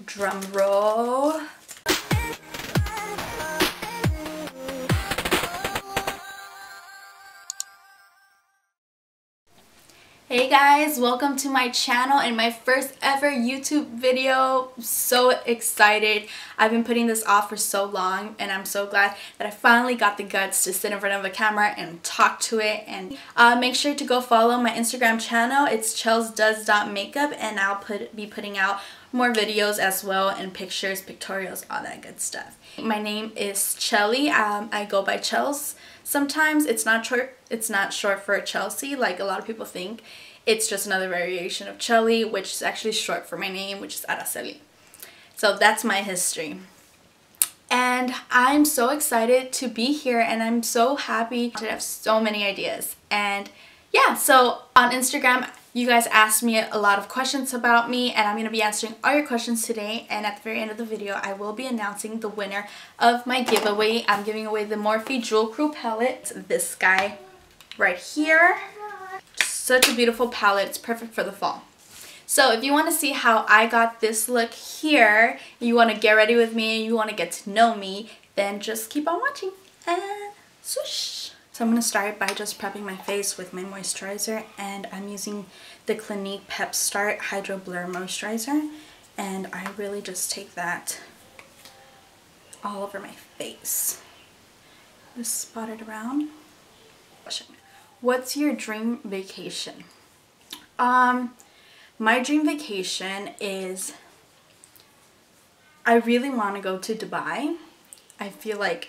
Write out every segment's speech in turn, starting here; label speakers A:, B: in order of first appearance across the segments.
A: Drum roll. Hey guys, welcome to my channel and my first ever YouTube video. So excited. I've been putting this off for so long and I'm so glad that I finally got the guts to sit in front of a camera and talk to it. And make sure to go follow my Instagram channel. It's chelsdoes.makeup and I'll be putting out more videos as well, and pictures, pictorials, all that good stuff. My name is Chelly. I go by Chels. Sometimes it's not short for Chelsea like a lot of people think. It's just another variation of Chelly, which is actually short for my name, which is Araceli. So that's my history. And I'm so excited to be here and I'm so happy to have so many ideas. And yeah, so on Instagram, you guys asked me a lot of questions about me and I'm going to be answering all your questions today. And at the very end of the video, I will be announcing the winner of my giveaway. I'm giving away the Morphe Jewel Crew palette. This guy right here. Such a beautiful palette. It's perfect for the fall. So if you want to see how I got this look here, you want to get ready with me and you want to get to know me, then just keep on watching. And swoosh! So I'm going to start by just prepping my face with my moisturizer, and I'm using the Clinique Pep Start Hydro Blur Moisturizer, and I really just take that all over my face. Just spot it around. What's your dream vacation? My dream vacation is, I really want to go to Dubai. I feel like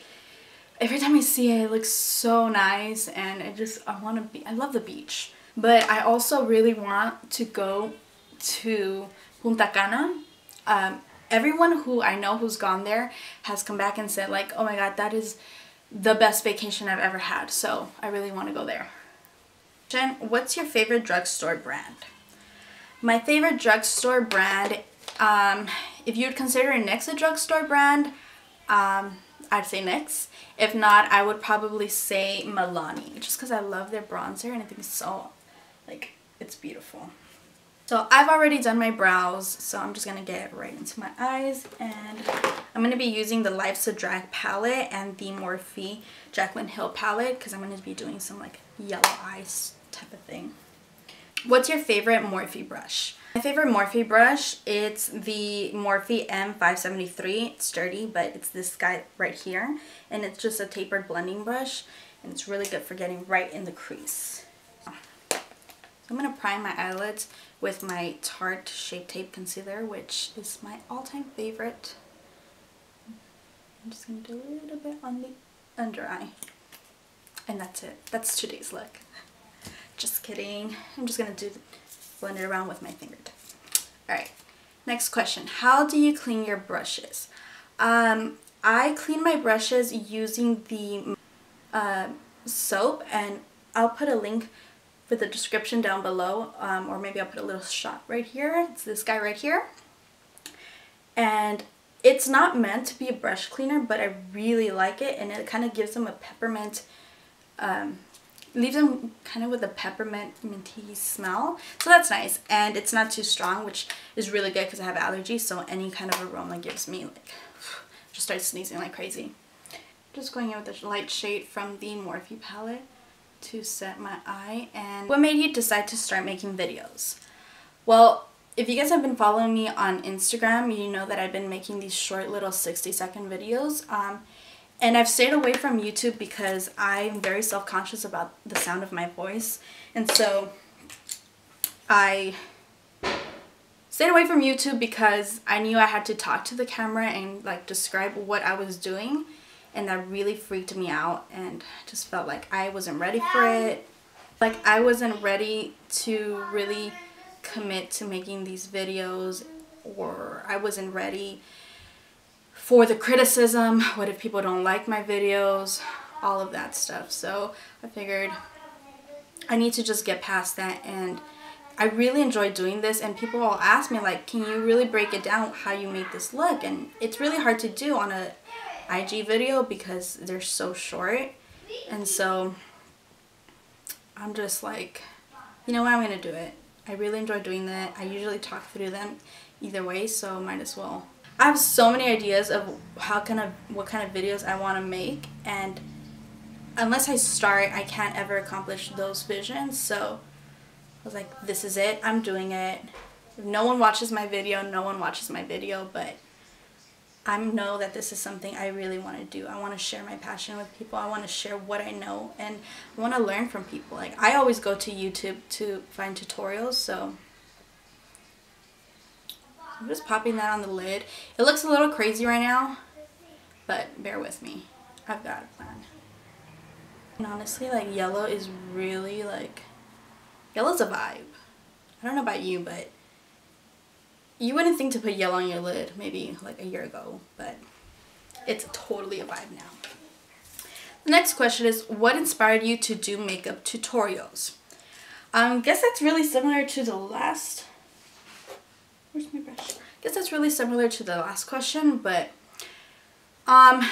A: every time I see it, it looks so nice and I love the beach. But I also really want to go to Punta Cana. Everyone who I know who's gone there has come back and said like, oh my god, that is the best vacation I've ever had. So I really want to go there. Jen, what's your favorite drugstore brand? My favorite drugstore brand, if you'd consider NYX a drugstore brand, I'd say NYX. If not, I would probably say Milani, just because I love their bronzer and I think it's so, like, it's beautiful. So I've already done my brows, so I'm just going to get right into my eyes, and I'm going to be using the Life's a Drag palette and the Morphe Jaclyn Hill palette because I'm going to be doing some like yellow eyes type of thing. What's your favorite Morphe brush? My favorite Morphe brush, it's the Morphe M573. It's sturdy, but it's this guy right here. And it's just a tapered blending brush. And it's really good for getting right in the crease. So I'm going to prime my eyelids with my Tarte Shape Tape Concealer, which is my all-time favorite. I'm just going to do a little bit on the under eye. And that's it. That's today's look. Just kidding. I'm just going to blend it around with my fingertip. Alright, next question. How do you clean your brushes? I clean my brushes using the soap, and I'll put a link for the description down below, or maybe I'll put a little shot right here. It's this guy right here. And it's not meant to be a brush cleaner, but I really like it, and it kind of gives them a peppermint, leaves them kind of with a peppermint minty smell, so that's nice. And it's not too strong, which is really good because I have allergies, so any kind of aroma gives me like, just start sneezing like crazy. Just going in with a light shade from the Morphe palette to set my eye. And what made you decide to start making videos? Well, if you guys have been following me on Instagram, you know that I've been making these short little 60-second videos. And I've stayed away from YouTube because I'm very self-conscious about the sound of my voice. And so I stayed away from YouTube because I knew I had to talk to the camera and like describe what I was doing. And that really freaked me out, and just felt like I wasn't ready for it. Like I wasn't ready to really commit to making these videos, or I wasn't ready for the criticism. What if people don't like my videos? All of that stuff. So I figured I need to just get past that, and I really enjoy doing this, and people all ask me like, can you really break it down how you make this look? And it's really hard to do on a IG video because they're so short. And so I'm just like, you know what, I'm gonna do it. I really enjoy doing that. I usually talk through them either way, so might as well. I have so many ideas of what kind of videos I want to make, and unless I start, I can't ever accomplish those visions. So I was like, this is it, I'm doing it. If no one watches my video, no one watches my video, but I know that this is something I really want to do. I want to share my passion with people. I want to share what I know, and I want to learn from people. Like, I always go to YouTube to find tutorials, so I'm just popping that on the lid. It looks a little crazy right now, but bear with me. I've got a plan. And honestly, like, yellow is really, like, yellow's a vibe. I don't know about you, but you wouldn't think to put yellow on your lid maybe like a year ago, but it's totally a vibe now. The next question is, what inspired you to do makeup tutorials? Guess that's really similar to the last, where's my brush? Guess that's really similar to the last question, but I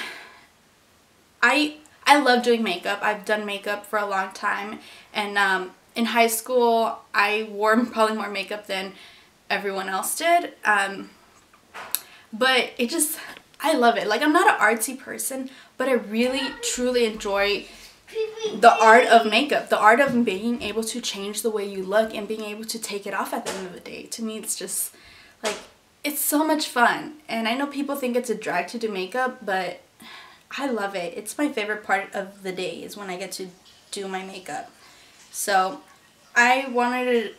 A: love doing makeup. I've done makeup for a long time, and in high school I wore probably more makeup than everyone else did, but I love it. Like, I'm not an artsy person, but I really truly enjoy the art of makeup, the art of being able to change the way you look and being able to take it off at the end of the day. To me, it's just like, it's so much fun. And I know people think it's a drag to do makeup, but I love it. It's my favorite part of the day is when I get to do my makeup. So I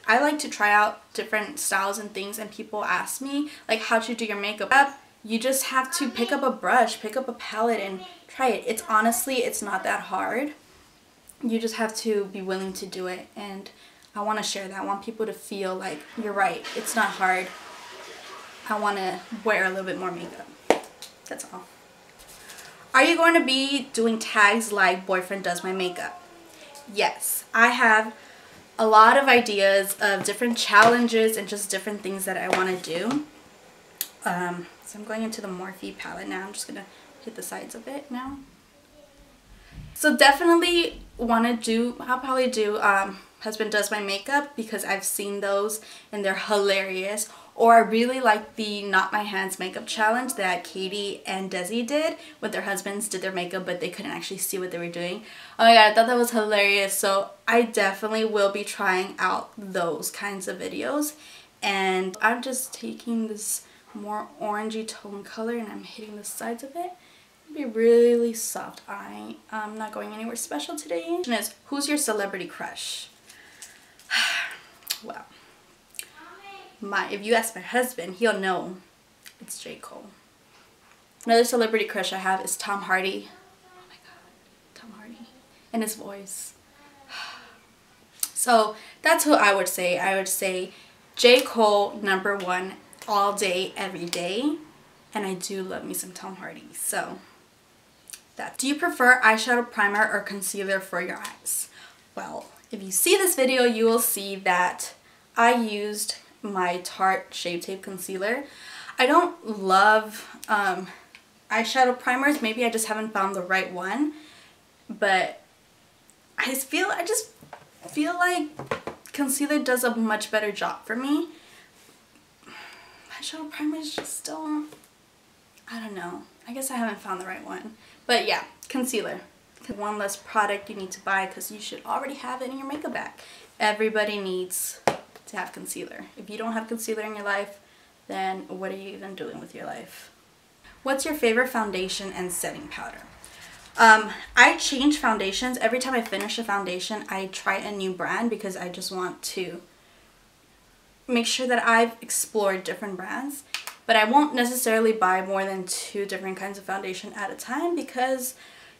A: like to try out different styles and things, and people ask me like, how to do your makeup. You just have to pick up a brush, pick up a palette, and try it. It's honestly, it's not that hard. You just have to be willing to do it, and I want to share that. I want people to feel like, you're right, it's not hard. I want to wear a little bit more makeup. That's all. Are you going to be doing tags like boyfriend does my makeup? Yes, I have a lot of ideas of different challenges and just different things that I want to do. So I'm going into the Morphe palette now. I'm just going to hit the sides of it now. So definitely want to do, I'll probably do husband does my makeup, because I've seen those and they're hilarious. Or I really like the Not My Hands makeup challenge that Katie and Desi did, with their husbands did their makeup but they couldn't actually see what they were doing. Oh my god, I thought that was hilarious. So I definitely will be trying out those kinds of videos. And I'm just taking this more orangey tone color and I'm hitting the sides of it. It'll be really soft. I'm not going anywhere special today. And is, who's your celebrity crush? Well, if you ask my husband, he'll know it's J. Cole. Another celebrity crush I have is Tom Hardy. Oh my god, Tom Hardy. And his voice. So that's who I would say. I would say J. Cole, #1, all day, every day. And I do love me some Tom Hardy. So that. Do you prefer eyeshadow primer or concealer for your eyes? Well, if you see this video, you will see that I used my Tarte Shape Tape Concealer. I don't love eyeshadow primers. Maybe I just haven't found the right one. But I just feel like concealer does a much better job for me. Eyeshadow primer is just still, I don't know. I guess I haven't found the right one. But yeah, concealer. One less product you need to buy, because you should already have it in your makeup bag. Everybody needs to have concealer. If you don't have concealer in your life, then what are you even doing with your life? What's your favorite foundation and setting powder? I change foundations. Every time I finish a foundation, I try a new brand, because I just want to make sure that I've explored different brands. But I won't necessarily buy more than 2 different kinds of foundation at a time, because,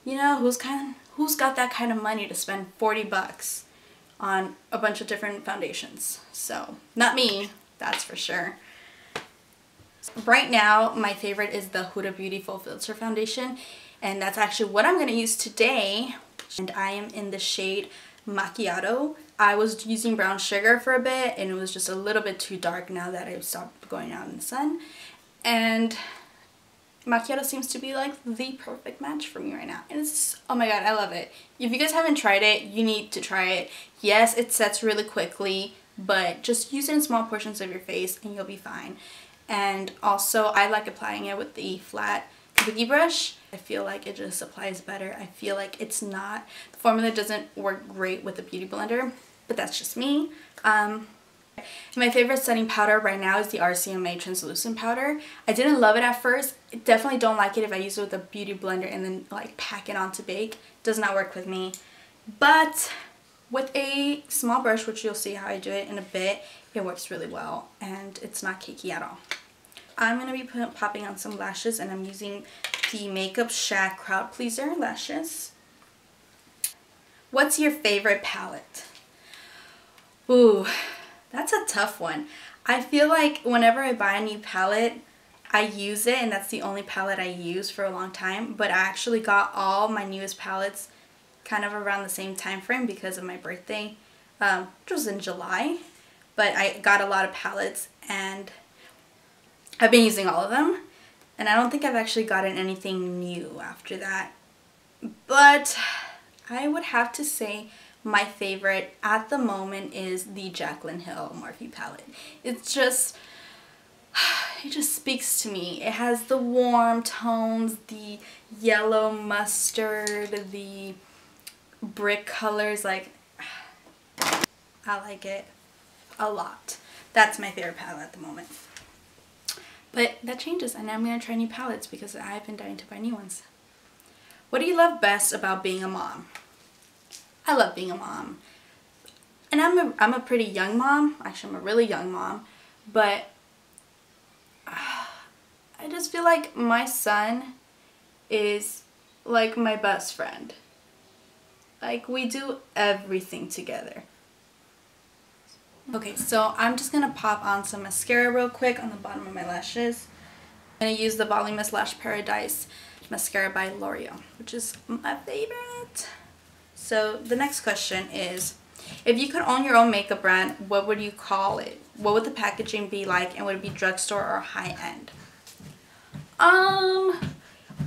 A: you know, who's got that kind of money to spend 40 bucks on a bunch of different foundations? So, not me, that's for sure. Right now, my favorite is the Huda Beauty Full Filter Foundation, and that's actually what I'm going to use today. And I am in the shade Macchiato. I was using brown sugar for a bit, and it was just a little bit too dark now that I've stopped going out in the sun. And Macchiato seems to be like the perfect match for me right now. And it's, oh my god, I love it. If you guys haven't tried it, you need to try it. Yes, it sets really quickly, but just use it in small portions of your face and you'll be fine. And also I like applying it with the flat kabuki brush. I feel like it just applies better. I feel like it's not, the formula doesn't work great with the beauty blender, but that's just me. My favorite setting powder right now is the RCMA translucent powder. I didn't love it at first. I definitely don't like it if I use it with a beauty blender and then like pack it on to bake. Does not work with me. But with a small brush, which you'll see how I do it in a bit, it works really well and it's not cakey at all. I'm going to be popping on some lashes, and I'm using the Makeup Shack Crowd Pleaser lashes. What's your favorite palette? Ooh, that's a tough one. I feel like whenever I buy a new palette, I use it, and that's the only palette I use for a long time. But I actually got all my newest palettes kind of around the same time frame because of my birthday, which was in July. But I got a lot of palettes, and I've been using all of them, and I don't think I've actually gotten anything new after that. But I would have to say my favorite at the moment is the Jaclyn Hill Morphe palette. It just speaks to me. It has the warm tones, the yellow mustard, the brick colors. Like, I like it a lot. That's my favorite palette at the moment. But that changes, and I'm going to try new palettes because I've been dying to buy new ones. What do you love best about being a mom? I love being a mom. And I'm a pretty young mom. Actually, I'm a really young mom. But I just feel like my son is like my best friend. Like, we do everything together. Okay, so I'm just going to pop on some mascara real quick on the bottom of my lashes. I'm going to use the Voluminous Lash Paradise mascara by L'Oreal, which is my favorite. So the next question is, if you could own your own makeup brand, what would you call it? What would the packaging be like, and would it be drugstore or high-end?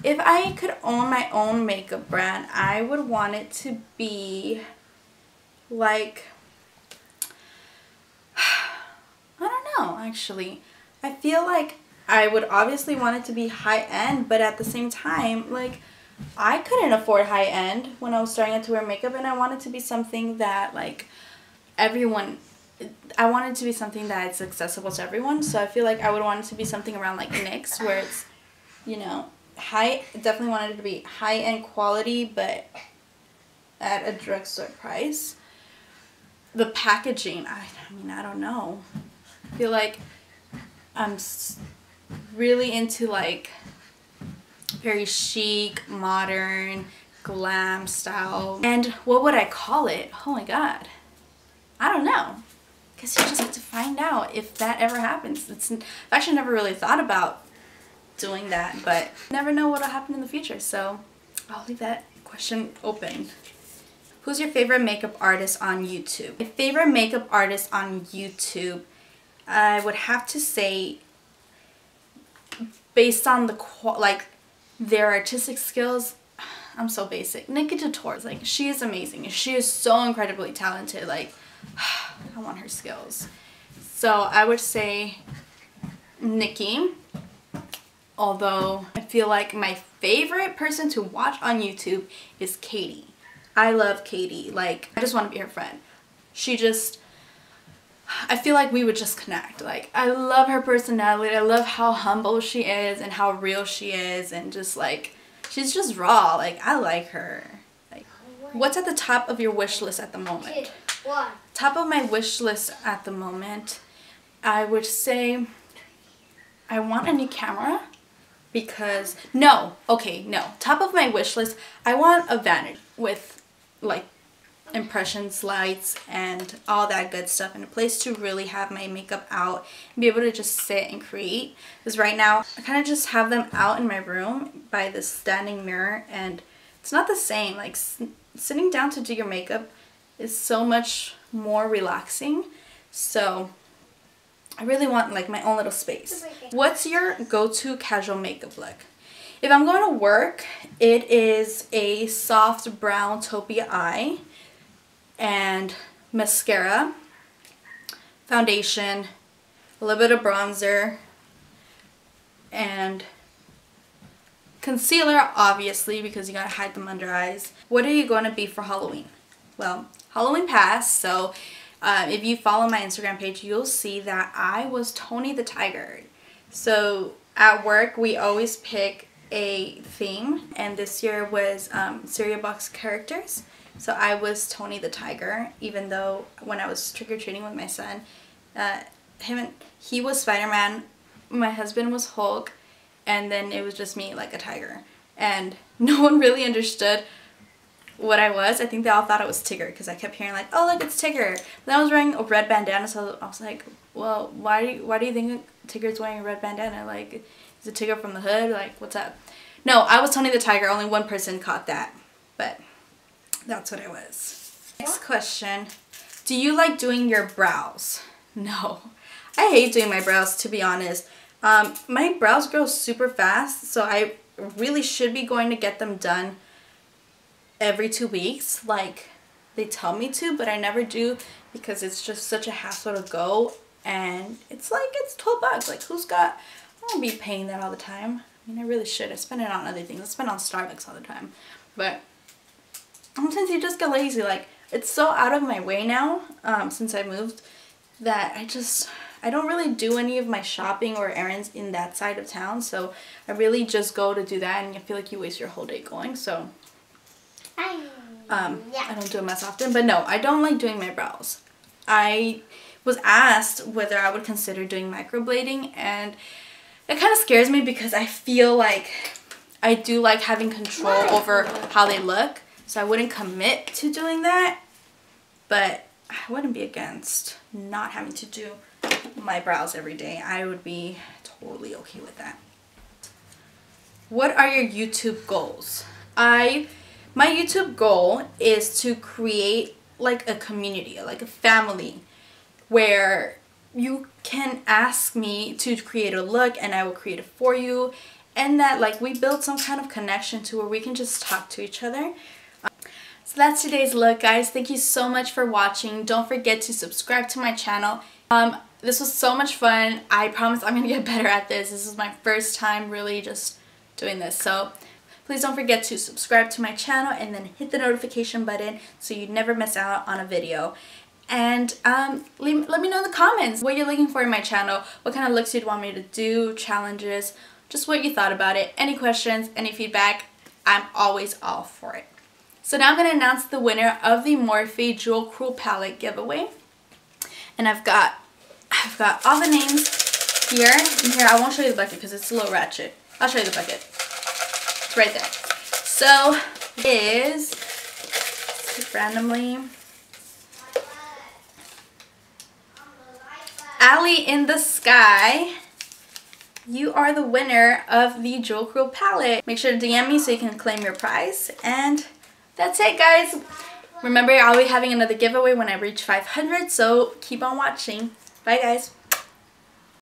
A: If I could own my own makeup brand, I would want it to be like, I don't know, actually. I feel like I would obviously want it to be high-end, but at the same time, like, I couldn't afford high-end when I was starting to wear makeup, and I wanted to be something that, like, everyone, I wanted to be something that's accessible to everyone, so I feel like I would want it to be something around, like, NYX, where it's, you know, definitely wanted it to be high-end quality, but at a drugstore price. The packaging, I mean, I don't know. I feel like I'm really into like very chic, modern, glam style. And what would I call it? Oh my god. I don't know. Guess you just have to find out if that ever happens. I've actually never really thought about doing that, but never know what'll happen in the future, so I'll leave that question open. Who's your favorite makeup artist on YouTube? My favorite makeup artist on YouTube, I would have to say, based on the their artistic skills, I'm so basic. Nikki Tutorials, like, she is amazing. She is so incredibly talented. Like, I want her skills. So I would say Nikki. Although I feel like my favorite person to watch on YouTube is Katie. I love Katie. Like, I just want to be her friend. She just, I feel like we would just connect. Like, I love her personality. I love how humble she is and how real she is, and just like, she's just raw. Like, I like her. Like, what's at the top of your wish list at the moment? Top of my wish list at the moment, I would say I want a new camera. Because, no, top of my wish list, I want a vanity with, like, impression slides and all that good stuff, and a place to really have my makeup out and be able to just sit and create. Because right now, I kind of just have them out in my room by this standing mirror, and it's not the same. Like, sitting down to do your makeup is so much more relaxing. So I really want, like, my own little space. What's your go-to casual makeup look? If I'm going to work, it is a soft brown taupey eye and mascara, foundation, a little bit of bronzer, and concealer, obviously, because you gotta hide them under eyes. What are you going to be for Halloween? Well, Halloween passed, so if you follow my Instagram page, you'll see that I was Tony the Tiger. So at work, we always pick a theme, and this year was cereal box characters. So I was Tony the Tiger, even though when I was trick-or-treating with my son, he was Spider-Man, my husband was Hulk, and then it was just me like a tiger. And no one really understood what I was. I think they all thought it was Tigger because I kept hearing like, oh look, it's Tigger. But then I was wearing a red bandana, so I was like, well, why do you think Tigger's wearing a red bandana? Like, is it Tigger from the hood? Like, what's up? No, I was Tony the Tiger. Only one person caught that, but that's what I was. Next question. Do you like doing your brows? No. I hate doing my brows, to be honest. My brows grow super fast, so I really should be going to get them done every 2 weeks. Like, they tell me to, but I never do because it's just such a hassle to go. And it's like, it's 12 bucks. Like, I won't be paying that all the time. I mean, I really should. I spend it on other things. I spend it on Starbucks all the time. But sometimes you just get lazy. Like, it's so out of my way now, since I moved, that I don't really do any of my shopping or errands in that side of town. So I really just go to do that, and I feel like you waste your whole day going. So I don't do them as often. But no, I don't like doing my brows. I was asked whether I would consider doing microblading, and it kind of scares me because I feel like I do like having control over how they look. So I wouldn't commit to doing that, but I wouldn't be against not having to do my brows every day. I would be totally okay with that. What are your YouTube goals? My YouTube goal is to create like a community, like a family, where you can ask me to create a look and I will create it for you, and that like we build some kind of connection to where we can just talk to each other. So that's today's look, guys. Thank you so much for watching. Don't forget to subscribe to my channel. This was so much fun. I promise I'm gonna get better at this. This is my first time really just doing this. So please don't forget to subscribe to my channel and then hit the notification button so you never miss out on a video. And let me know in the comments what you're looking for in my channel, what kind of looks you'd want me to do, challenges, just what you thought about it. Any questions, any feedback, I'm always all for it. So now I'm going to announce the winner of the Morphe Jewel Cruel Palette giveaway. And I've got all the names here. And here, I won't show you the bucket because it's a little ratchet. I'll show you the bucket. It's right there. So it is randomly Alley in the Sky. You are the winner of the Jewel Cruel Palette. Make sure to DM me so you can claim your prize. And that's it, guys. Remember, I'll be having another giveaway when I reach 500, so keep on watching. Bye, guys.